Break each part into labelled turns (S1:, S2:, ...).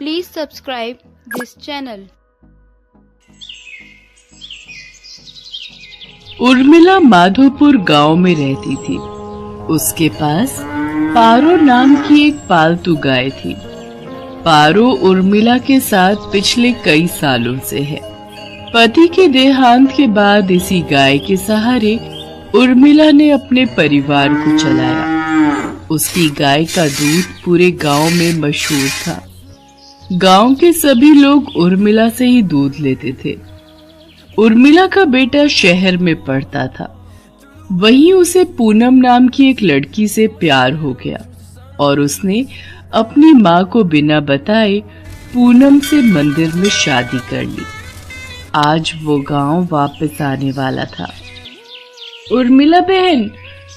S1: Please subscribe this channel.
S2: Urmila Madhopur गांव में रहती थी। उसके पास पारो नाम की एक पालतू गाय थी। पारो उर्मिला के साथ पिछले कई सालों से है। पति के देहांत के बाद इसी गाय के सहारे उर्मिला ने अपने परिवार को चलाया। उसकी गाय का दूध पूरे गांव में मशहूर था। गांव के सभी लोग उर्मिला से ही दूध लेते थे। उर्मिला का बेटा शहर में पढ़ता था। वहीं उसे पूनम नाम की एक लड़की से प्यार हो गया और उसने अपनी माँ को बिना बताए पूनम से मंदिर में शादी कर ली। आज वो गांव वापस आने वाला था। उर्मिला बहन,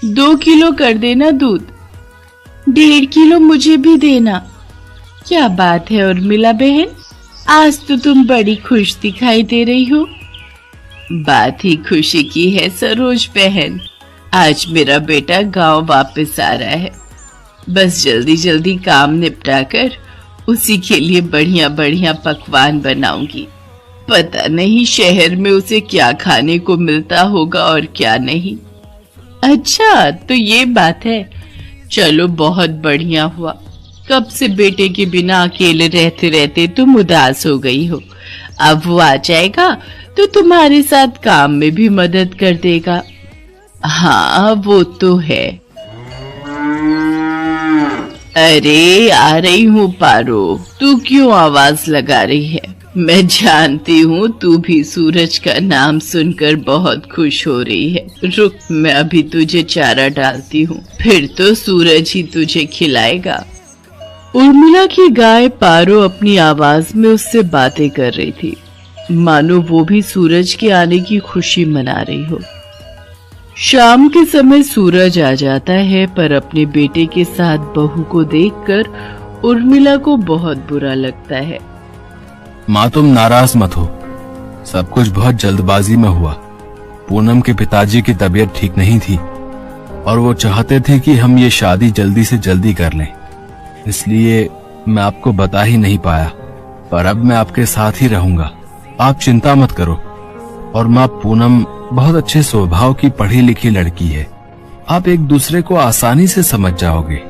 S2: 2 किलो कर देना दूध। 1.5 किलो मुझे भी देना। क्या बात है उर्मिला बहन, आज तो तुम बड़ी खुश दिखाई दे रही हो। बात ही खुशी की है सरोज बहन। आज मेरा बेटा गांव वापस आ रहा है। बस जल्दी जल्दी काम निपटा कर उसी के लिए बढ़िया बढ़िया पकवान बनाऊंगी। पता नहीं शहर में उसे क्या खाने को मिलता होगा और क्या नहीं। अच्छा तो ये बात है। चलो बहुत बढ़िया हुआ। कब से बेटे के बिना अकेले रहते रहते तुम उदास हो गई हो। अब वो आ जाएगा तो तुम्हारे साथ काम में भी मदद कर देगा। हाँ वो तो है। अरे आ रही हूँ पारो, तू क्यों आवाज लगा रही है? मैं जानती हूँ तू भी सूरज का नाम सुनकर बहुत खुश हो रही है। रुक, मैं अभी तुझे चारा डालती हूँ, फिर तो सूरज ही तुझे खिलाएगा। उर्मिला की गाय पारो अपनी आवाज में उससे बातें कर रही थी, मानो वो भी सूरज के आने की खुशी मना रही हो। शाम के समय सूरज आ जाता है, पर अपने बेटे के साथ बहू को देखकर उर्मिला को बहुत बुरा लगता है।
S3: माँ तुम नाराज मत हो, सब कुछ बहुत जल्दबाजी में हुआ। पूनम के पिताजी की तबीयत ठीक नहीं थी और वो चाहते थे कि हम ये शादी जल्दी से जल्दी कर लें, इसलिए मैं आपको बता ही नहीं पाया। पर अब मैं आपके साथ ही रहूंगा, आप चिंता मत करो। और माँ पूनम बहुत अच्छे स्वभाव की पढ़ी लिखी लड़की है, आप एक दूसरे को आसानी से समझ जाओगे।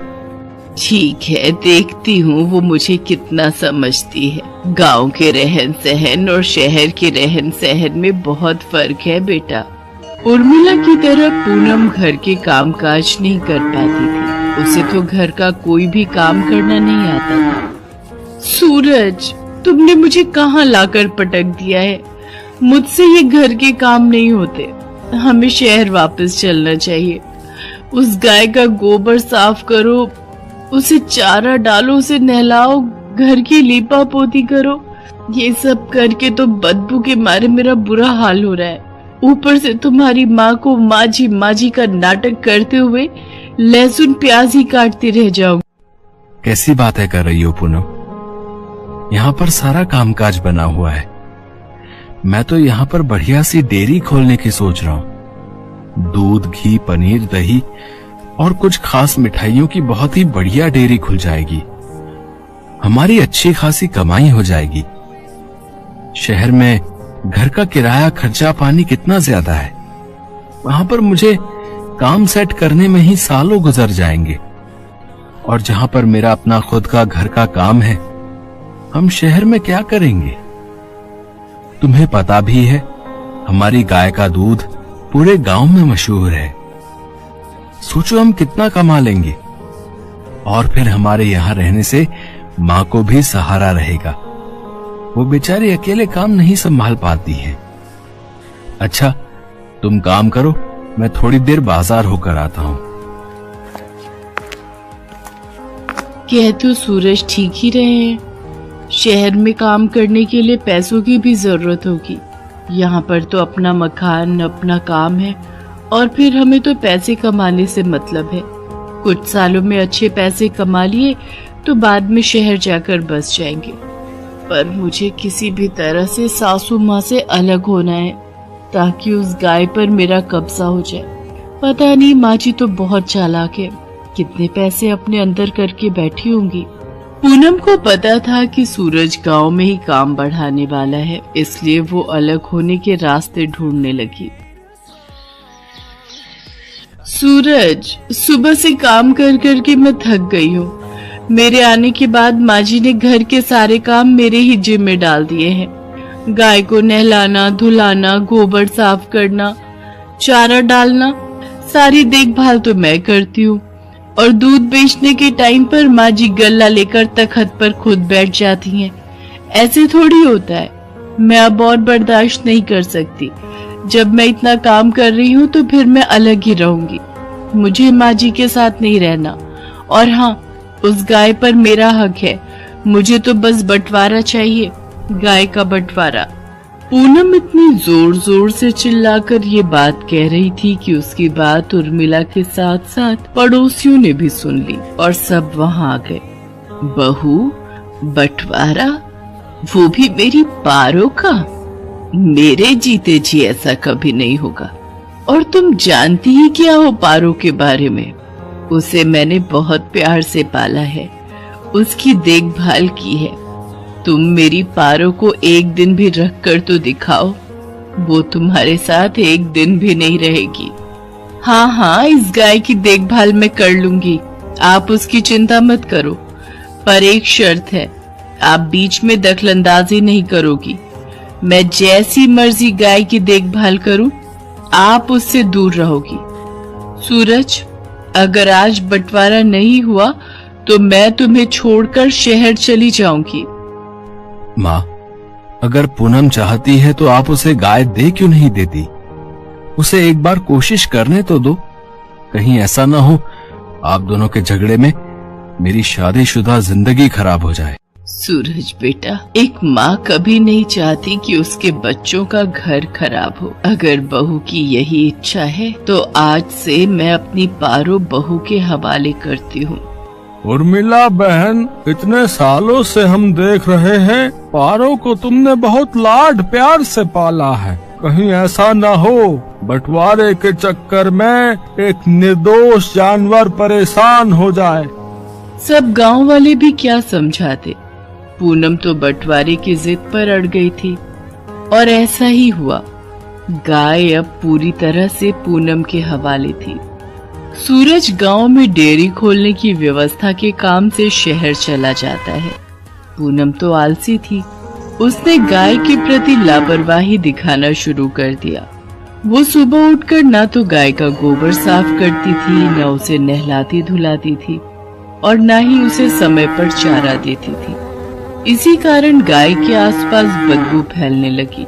S2: ठीक है, देखती हूँ वो मुझे कितना समझती है। गांव के रहन सहन और शहर के रहन सहन में बहुत फर्क है बेटा। उर्मिला की तरह पूनम घर के कामकाज नहीं कर पाती थी। उसे तो घर का कोई भी काम करना नहीं आता था। सूरज, तुमने मुझे कहाँ लाकर पटक दिया है? मुझसे ये घर के काम नहीं होते। हमें शहर वापस चलना चाहिए। उस गाय का गोबर साफ करो, उसे चारा डालो, उसे नहलाओ, घर की लीपा पोती करो। ये सब करके तो बदबू के मारे मेरा बुरा हाल हो रहा है। ऊपर से तुम्हारी माँ को माजी माजी का नाटक करते हुए लहसुन प्याज ही काटती रह जाऊंगी।
S3: कैसी बातें कर रही हो पूनम? यहाँ पर सारा कामकाज बना हुआ है। मैं तो यहाँ पर बढ़िया सी डेयरी खोलने की सोच रहा हूँ। दूध, घी, पनीर, दही और कुछ खास मिठाइयों की बहुत ही बढ़िया डेयरी खुल जाएगी। हमारी अच्छी खासी कमाई हो जाएगी। शहर में घर का किराया, खर्चा पानी कितना ज्यादा है। वहां पर मुझे काम सेट करने में ही सालों गुजर जाएंगे। और जहां पर मेरा अपना खुद का घर का काम है, हम शहर में क्या करेंगे? तुम्हें पता भी है, हमारी गाय का दूध पूरे गांव में मशहूर है। सोचो हम कितना कमा लेंगे। और फिर हमारे यहाँ रहने से माँ को भी सहारा रहेगा। वो बेचारी अकेले काम नहीं संभाल पाती है। अच्छा तुम काम करो, मैं थोड़ी देर बाजार होकर आता हूँ।
S2: कह तो सूरज ठीक ही रहे हैं। शहर में काम करने के लिए पैसों की भी जरूरत होगी। यहाँ पर तो अपना मकान, अपना काम है और फिर हमें तो पैसे कमाने से मतलब है। कुछ सालों में अच्छे पैसे कमा लिए तो बाद में शहर जाकर बस जाएंगे। पर मुझे किसी भी तरह से सासू माँ से अलग होना है ताकि उस गाय पर मेरा कब्जा हो जाए। पता नहीं, माँ जी तो बहुत चालाक है, कितने पैसे अपने अंदर करके बैठी होंगी। पूनम को पता था कि सूरज गांव में ही काम बढ़ाने वाला है, इसलिए वो अलग होने के रास्ते ढूंढने लगी। सूरज, सुबह से काम कर करके मैं थक गई हूँ। मेरे आने के बाद माँ जी ने घर के सारे काम मेरे ही जिम्मे डाल दिए हैं। गाय को नहलाना, धुलाना, गोबर साफ करना, चारा डालना, सारी देखभाल तो मैं करती हूँ। और दूध बेचने के टाइम पर माँ जी गल्ला लेकर तखत पर खुद बैठ जाती हैं। ऐसे थोड़ी होता है। मैं अब और बर्दाश्त नहीं कर सकती। जब मैं इतना काम कर रही हूँ तो फिर मैं अलग ही रहूंगी। मुझे माँ जी के साथ नहीं रहना। और हाँ, उस गाय पर मेरा हक है। मुझे तो बस बंटवारा चाहिए, गाय का बंटवारा। पूनम इतनी जोर जोर से चिल्लाकर ये बात कह रही थी कि उसकी बात उर्मिला के साथ साथ पड़ोसियों ने भी सुन ली और सब वहां आ गए। बहू, बंटवारा, वो भी मेरी पारो का? मेरे जीते जी ऐसा कभी नहीं होगा। और तुम जानती ही क्या हो पारो के बारे में? उसे मैंने बहुत प्यार से पाला है, उसकी देखभाल की है। तुम मेरी पारो को एक दिन भी रख कर तो दिखाओ, वो तुम्हारे साथ एक दिन भी नहीं रहेगी। हाँ हाँ, इस गाय की देखभाल मैं कर लूंगी, आप उसकी चिंता मत करो। पर एक शर्त है, आप बीच में दखलंदाजी नहीं करोगी। मैं जैसी मर्जी गाय की देखभाल करूं, आप उससे दूर रहोगी। सूरज, अगर आज बंटवारा नहीं हुआ तो मैं तुम्हें छोड़कर शहर चली जाऊंगी।
S3: माँ, अगर पूनम चाहती है तो आप उसे गाय दे क्यों नहीं देती? उसे एक बार कोशिश करने तो दो। कहीं ऐसा ना हो आप दोनों के झगड़े में मेरी शादीशुदा जिंदगी खराब हो जाए।
S2: सूरज बेटा, एक माँ कभी नहीं चाहती कि उसके बच्चों का घर खराब हो। अगर बहू की यही इच्छा है तो आज से मैं अपनी पारो बहू के हवाले करती हूँ।
S4: उर्मिला बहन, इतने सालों से हम देख रहे हैं पारो को तुमने बहुत लाड प्यार से पाला है। कहीं ऐसा न हो बंटवारे के चक्कर में एक निर्दोष जानवर परेशान हो जाए।
S2: सब गांव वाले भी क्या समझाते। पूनम तो बंटवारे की जिद पर अड़ गई थी और ऐसा ही हुआ। गाय अब पूरी तरह से पूनम के हवाले थी। सूरज गांव में डेयरी खोलने की व्यवस्था के काम से शहर चला जाता है। पूनम तो आलसी थी। उसने गाय के प्रति लापरवाही दिखाना शुरू कर दिया। वो सुबह उठकर ना तो गाय का गोबर साफ करती थी, न उसे नहलाती धुलाती थी और न ही उसे समय पर चारा देती थी। इसी कारण गाय के आसपास बदबू फैलने लगी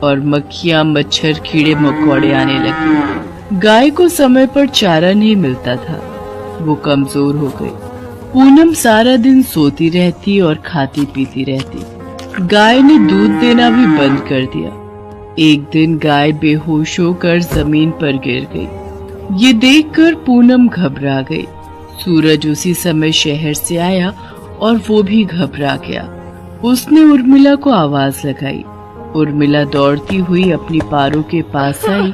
S2: और मक्खियां, मच्छर, कीड़े मकोड़े आने लगे। गाय को समय पर चारा नहीं मिलता था। वो कमजोर हो गई। पूनम सारा दिन सोती रहती और खाती पीती रहती। गाय ने दूध देना भी बंद कर दिया। एक दिन गाय बेहोश होकर जमीन पर गिर गई। ये देखकर पूनम घबरा गई। सूरज उसी समय शहर से आया और वो भी घबरा गया। उसने उर्मिला को आवाज लगाई। उर्मिला दौड़ती हुई अपनी पारो के पास आई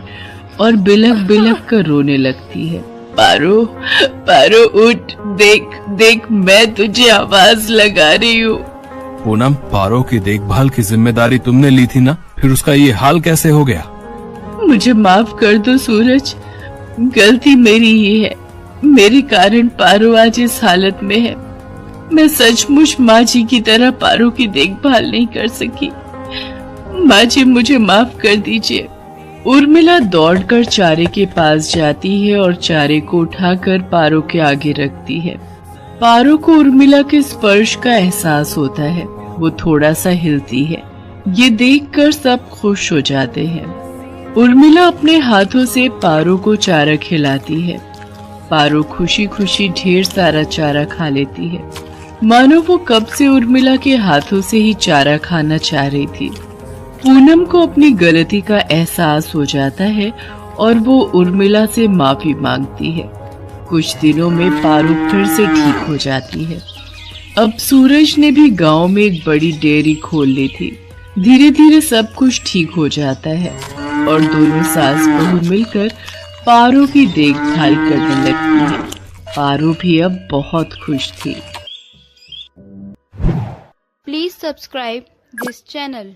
S2: और बिलख बिलख कर रोने लगती है। पारो, पारो उठ, देख देख, मैं तुझे आवाज लगा रही हूँ।
S3: पूनम, पारो की देखभाल की जिम्मेदारी तुमने ली थी ना, फिर उसका ये हाल कैसे हो गया?
S2: मुझे माफ कर दो सूरज, गलती मेरी ही है। मेरे कारण पारो आज इस हालत में है। मैं सचमुच माँ जी की तरह पारो की देखभाल नहीं कर सकी। माँ जी, मुझे माफ कर दीजिए। उर्मिला दौड़कर चारे के पास जाती है और चारे को उठाकर पारो के आगे रखती है। पारो को उर्मिला के स्पर्श का एहसास होता है। वो थोड़ा सा हिलती है। ये देखकर सब खुश हो जाते हैं। उर्मिला अपने हाथों से पारो को चारा खिलाती है। पारो खुशी खुशी ढेर सारा चारा खा लेती है, मानो वो कब से उर्मिला के हाथों से ही चारा खाना चाह रही थी। पूनम को अपनी गलती का एहसास हो जाता है और वो उर्मिला से माफी मांगती है। कुछ दिनों में पारो फिर से ठीक हो जाती है। अब सूरज ने भी गांव में एक बड़ी डेयरी खोल ली थी। धीरे धीरे सब कुछ ठीक हो जाता है और दोनों सास बहू मिलकर पारो की देखभाल करने लगती है। पारो भी अब बहुत खुश थी।
S1: Please subscribe this channel.